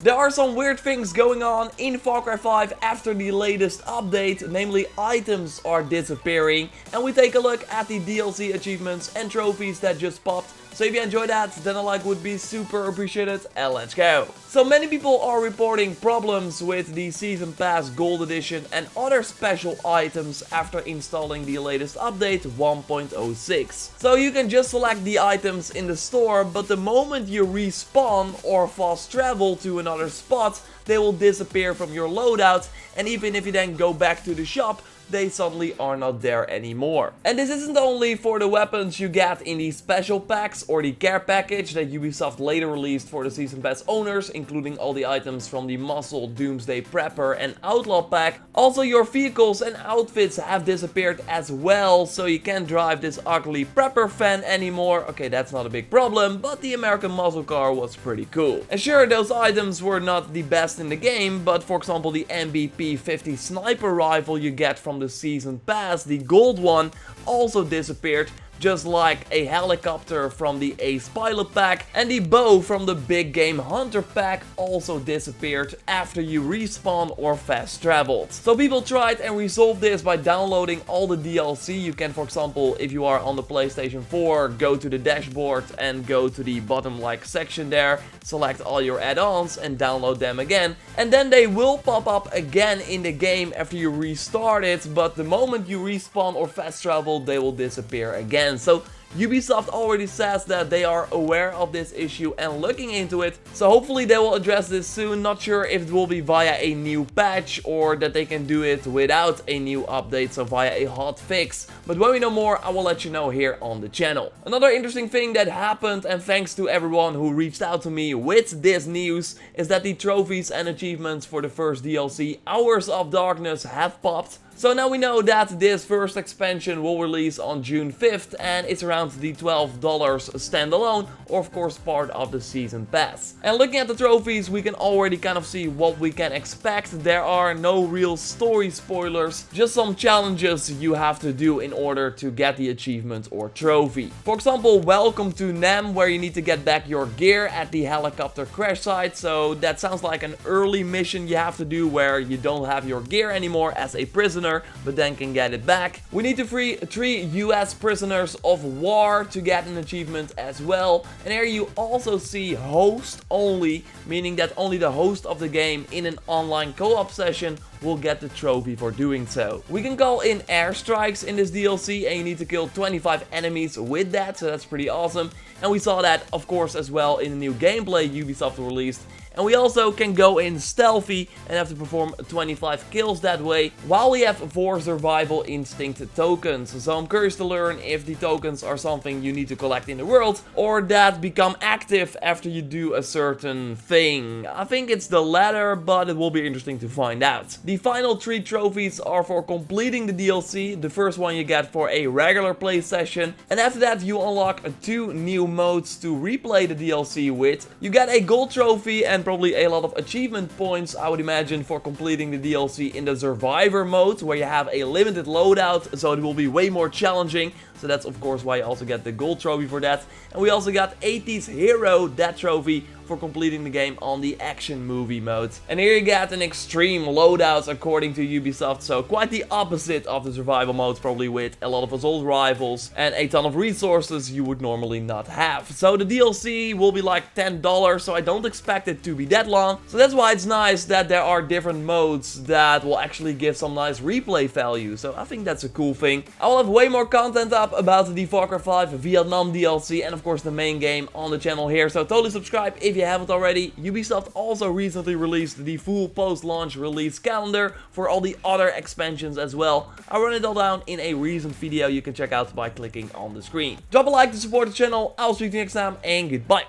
There are some weird things going on in Far Cry 5 after the latest update, namely items are disappearing, and we take a look at the DLC achievements and trophies that just popped. So if you enjoyed that, then a like would be super appreciated, and let's go. So many people are reporting problems with the Season Pass Gold Edition and other special items after installing the latest update 1.06. So you can just select the items in the store, but the moment you respawn or fast travel to another spot, they will disappear from your loadout, and even if you then go back to the shop, they suddenly are not there anymore. And this isn't only for the weapons you get in the special packs or the care package that Ubisoft later released for the Season Pass owners, including all the items from the Muscle, Doomsday Prepper and Outlaw pack. Also, your vehicles and outfits have disappeared as well, so you can't drive this ugly Prepper van anymore. Okay, that's not a big problem, but the American muscle car was pretty cool. And sure, those items were not the best in the game, but for example the MVP 50 sniper rifle you get from the Season Pass, the gold one, also disappeared, just like a helicopter from the Ace Pilot pack, and the bow from the Big Game Hunter pack also disappeared after you respawn or fast traveled. So people tried and resolved this by downloading all the DLC. You can, for example, if you are on the PlayStation 4, go to the dashboard and go to the bottom like section there, select all your add-ons and download them again, and then they will pop up again in the game after you restart it, but the moment you respawn or fast travel, they will disappear again. So Ubisoft already says that they are aware of this issue and looking into it, so hopefully they will address this soon. Not sure if it will be via a new patch or that they can do it without a new update, so via a hot fix. But when we know more, I will let you know here on the channel. Another interesting thing that happened, and thanks to everyone who reached out to me with this news, is that the trophies and achievements for the first DLC, Hours of Darkness, have popped. So now we know that this first expansion will release on June 5th, and it's around the $12 standalone, or of course part of the Season Pass. And looking at the trophies, we can already kind of see what we can expect. There are no real story spoilers, just some challenges you have to do in order to get the achievement or trophy. For example, Welcome to Nam, where you need to get back your gear at the helicopter crash site. So that sounds like an early mission you have to do where you don't have your gear anymore as a prisoner, but then can get it back. We need to free 3 US prisoners of war to get an achievement as well. And here you also see host only, meaning that only the host of the game in an online co-op session will get the trophy for doing so. We can call in airstrikes in this DLC, and you need to kill 25 enemies with that, so that's pretty awesome. And we saw that, of course, as well in the new gameplay Ubisoft released. And we also can go in stealthy and have to perform 25 kills that way, while we have 4 survival instinct tokens. So I'm curious to learn if the tokens are something you need to collect in the world, or that become active after you do a certain thing. I think it's the latter, but it will be interesting to find out. The final 3 trophies are for completing the DLC. The first one you get for a regular play session, and after that you unlock 2 new modes to replay the DLC with. You get a gold trophy and probably a lot of achievement points, I would imagine, for completing the DLC in the survivor mode, where you have a limited loadout, so it will be way more challenging. So that's of course why you also get the gold trophy for that. And we also got 80s Hero, that trophy, for completing the game on the action movie mode. And here you get an extreme loadout according to Ubisoft, so quite the opposite of the survival mode, probably with a lot of assault rifles and a ton of resources you would normally not have. So the DLC will be like $10, so I don't expect it to be that long. So that's why it's nice that there are different modes that will actually give some nice replay value. So I think that's a cool thing. I will have way more content up about the Far Cry 5 Vietnam DLC and of course the main game on the channel here, so totally subscribe if you haven't already. Ubisoft also recently released the full post-launch release calendar for all the other expansions as well. I run it all down in a recent video you can check out by clicking on the screen. Drop a like to support the channel. I'll speak to you next time, and goodbye.